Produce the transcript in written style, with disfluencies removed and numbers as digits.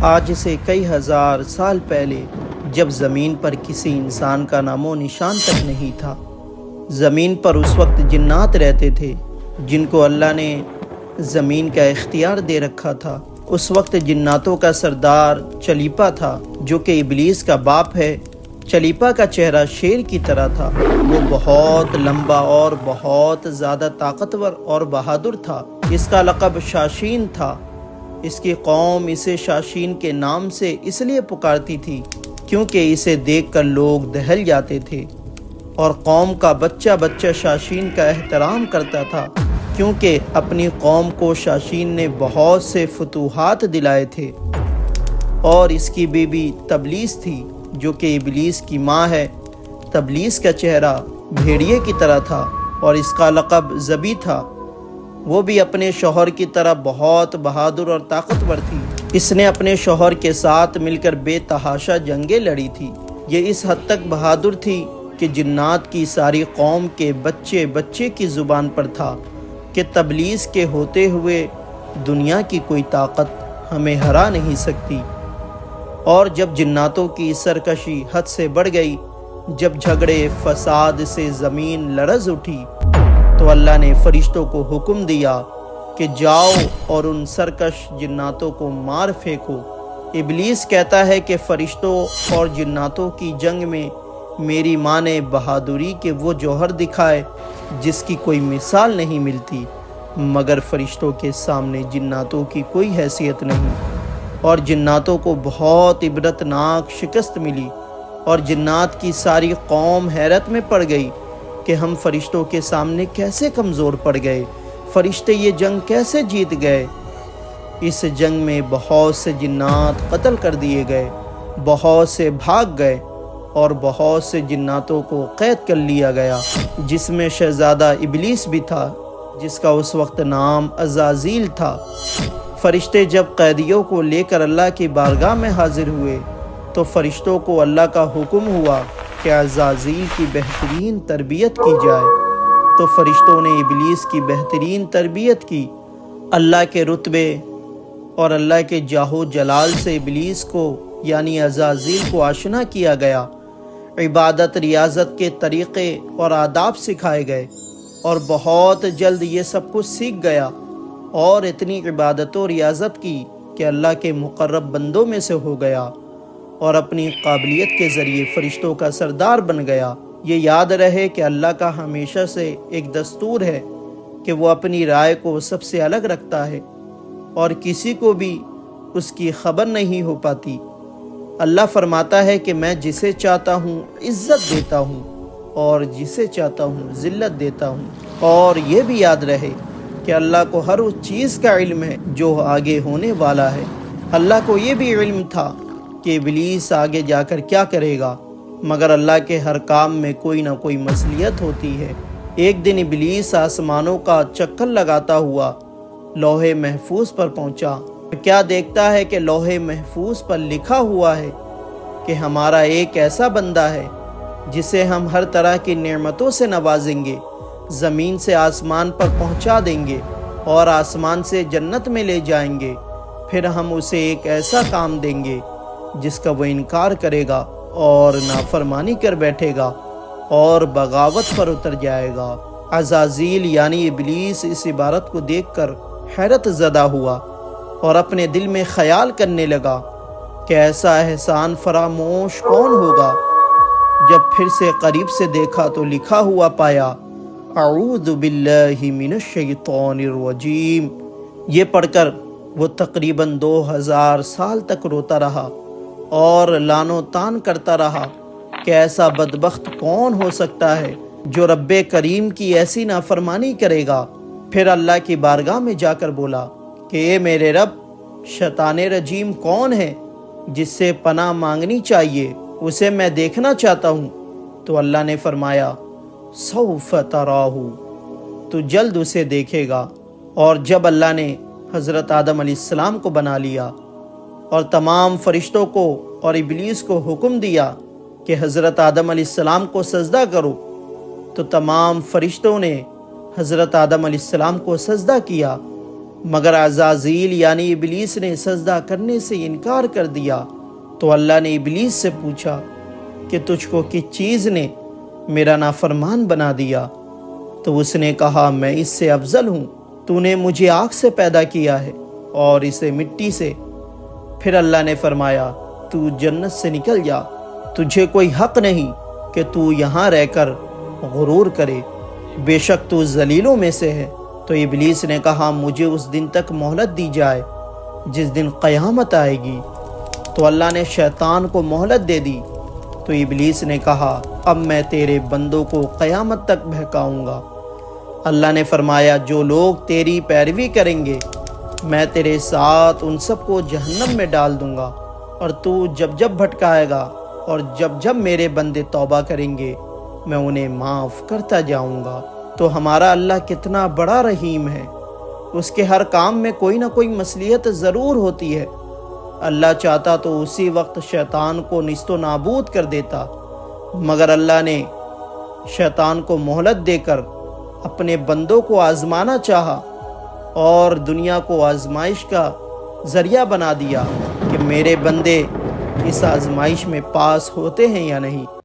آج سے کئی ہزار سال پہلے جب زمین پر کسی انسان کا نام و نشان تک نہیں تھا، زمین پر اس وقت جنات رہتے تھے جن کو اللہ نے زمین کا اختیار دے رکھا تھا۔ اس وقت جناتوں کا سردار چلیپا تھا جو کہ ابلیس کا باپ ہے۔ چلیپا کا چہرہ شیر کی طرح تھا، وہ بہت لمبا اور بہت زیادہ طاقتور اور بہادر تھا۔ اس کا لقب شاشین تھا۔ اس کی قوم اسے شاشین کے نام سے اس لیے پکارتی تھی کیونکہ اسے دیکھ کر لوگ دہل جاتے تھے، اور قوم کا بچہ بچہ شاشین کا احترام کرتا تھا کیونکہ اپنی قوم کو شاشین نے بہت سے فتوحات دلائے تھے۔ اور اس کی بیوی تبلیس تھی جو کہ ابلیس کی ماں ہے۔ تبلیس کا چہرہ بھیڑیے کی طرح تھا اور اس کا لقب زبی تھا۔ وہ بھی اپنے شوہر کی طرح بہت بہادر اور طاقتور تھی۔ اس نے اپنے شوہر کے ساتھ مل کر بے تحاشا جنگیں لڑی تھی۔ یہ اس حد تک بہادر تھی کہ جنات کی ساری قوم کے بچے بچے کی زبان پر تھا کہ تبلیس کے ہوتے ہوئے دنیا کی کوئی طاقت ہمیں ہرا نہیں سکتی۔ اور جب جناتوں کی سرکشی حد سے بڑھ گئی، جب جھگڑے فساد سے زمین لرز اٹھی، تو اللہ نے فرشتوں کو حکم دیا کہ جاؤ اور ان سرکش جناتوں کو مار پھینکو۔ ابلیس کہتا ہے کہ فرشتوں اور جناتوں کی جنگ میں میری ماں نے بہادری کے وہ جوہر دکھائے جس کی کوئی مثال نہیں ملتی، مگر فرشتوں کے سامنے جناتوں کی کوئی حیثیت نہیں۔ اور جناتوں کو بہت عبرتناک شکست ملی، اور جنات کی ساری قوم حیرت میں پڑ گئی کہ ہم فرشتوں کے سامنے کیسے کمزور پڑ گئے، فرشتے یہ جنگ کیسے جیت گئے۔ اس جنگ میں بہت سے جنات قتل کر دیے گئے، بہت سے بھاگ گئے، اور بہت سے جناتوں کو قید کر لیا گیا، جس میں شہزادہ ابلیس بھی تھا جس کا اس وقت نام عزازیل تھا۔ فرشتے جب قیدیوں کو لے کر اللہ کی بارگاہ میں حاضر ہوئے تو فرشتوں کو اللہ کا حکم ہوا کہ عزازیل کی بہترین تربیت کی جائے۔ تو فرشتوں نے ابلیس کی بہترین تربیت کی۔ اللہ کے رتبے اور اللہ کے جاہ و جلال سے ابلیس کو یعنی عزازیل کو آشنا کیا گیا۔ عبادت ریاضت کے طریقے اور آداب سکھائے گئے، اور بہت جلد یہ سب کچھ سیکھ گیا اور اتنی عبادت و ریاضت کی کہ اللہ کے مقرب بندوں میں سے ہو گیا اور اپنی قابلیت کے ذریعے فرشتوں کا سردار بن گیا۔ یہ یاد رہے کہ اللہ کا ہمیشہ سے ایک دستور ہے کہ وہ اپنی رائے کو سب سے الگ رکھتا ہے اور کسی کو بھی اس کی خبر نہیں ہو پاتی۔ اللہ فرماتا ہے کہ میں جسے چاہتا ہوں عزت دیتا ہوں اور جسے چاہتا ہوں ذلت دیتا ہوں۔ اور یہ بھی یاد رہے کہ اللہ کو ہر اس چیز کا علم ہے جو آگے ہونے والا ہے۔ اللہ کو یہ بھی علم تھا کہ ابلیس آگے جا کر کیا کرے گا، مگر اللہ کے ہر کام میں کوئی نہ کوئی مصلحت ہوتی ہے۔ ایک دن ابلیس آسمانوں کا چکر لگاتا ہوا لوح محفوظ پر پہنچا۔ کیا دیکھتا ہے کہ لوح محفوظ پر لکھا ہوا ہے کہ ہمارا ایک ایسا بندہ ہے جسے ہم ہر طرح کی نعمتوں سے نوازیں گے، زمین سے آسمان پر پہنچا دیں گے اور آسمان سے جنت میں لے جائیں گے، پھر ہم اسے ایک ایسا کام دیں گے جس کا وہ انکار کرے گا اور نافرمانی کر بیٹھے گا اور بغاوت پر اتر جائے گا۔ عزازیل یعنی ابلیس اس عبارت کو دیکھ کر حیرت زدہ ہوا اور اپنے دل میں خیال کرنے لگا کہ ایسا احسان فراموش کون ہوگا۔ جب پھر سے قریب سے دیکھا تو لکھا ہوا پایا اعوذ باللہ من الشیطان الرجیم۔ یہ پڑھ کر وہ تقریباً 2000 سال تک روتا رہا اور لعن و طعن کرتا رہا کہ ایسا بدبخت کون ہو سکتا ہے جو رب کریم کی ایسی نافرمانی کرے گا۔ پھر اللہ کی بارگاہ میں جا کر بولا کہ اے میرے رب، شیطان رجیم کون ہے جس سے پناہ مانگنی چاہیے، اسے میں دیکھنا چاہتا ہوں۔ تو اللہ نے فرمایا سوف تراہ، تو جلد اسے دیکھے گا۔ اور جب اللہ نے حضرت آدم علیہ السلام کو بنا لیا اور تمام فرشتوں کو اور ابلیس کو حکم دیا کہ حضرت آدم علیہ السلام کو سجدہ کرو، تو تمام فرشتوں نے حضرت آدم علیہ السلام کو سجدہ کیا مگر عزازیل یعنی ابلیس نے سجدہ کرنے سے انکار کر دیا۔ تو اللہ نے ابلیس سے پوچھا کہ تجھ کو کس چیز نے میرا نافرمان بنا دیا؟ تو اس نے کہا میں اس سے افضل ہوں، تو نے مجھے آگ سے پیدا کیا ہے اور اسے مٹی سے۔ پھر اللہ نے فرمایا تو جنت سے نکل جا، تجھے کوئی حق نہیں کہ تو یہاں رہ کر غرور کرے، بے شک تو ذلیلوں میں سے ہے۔ تو ابلیس نے کہا مجھے اس دن تک مہلت دی جائے جس دن قیامت آئے گی۔ تو اللہ نے شیطان کو مہلت دے دی۔ تو ابلیس نے کہا اب میں تیرے بندوں کو قیامت تک بہکاؤں گا۔ اللہ نے فرمایا جو لوگ تیری پیروی کریں گے میں تیرے ساتھ ان سب کو جہنم میں ڈال دوں گا، اور تو جب جب بھٹکائے گا اور جب جب میرے بندے توبہ کریں گے میں انہیں معاف کرتا جاؤں گا۔ تو ہمارا اللہ کتنا بڑا رحیم ہے، اس کے ہر کام میں کوئی نہ کوئی مصلحت ضرور ہوتی ہے۔ اللہ چاہتا تو اسی وقت شیطان کو نیست و نابود کر دیتا، مگر اللہ نے شیطان کو مہلت دے کر اپنے بندوں کو آزمانا چاہا اور دنیا کو آزمائش کا ذریعہ بنا دیا کہ میرے بندے اس آزمائش میں پاس ہوتے ہیں یا نہیں۔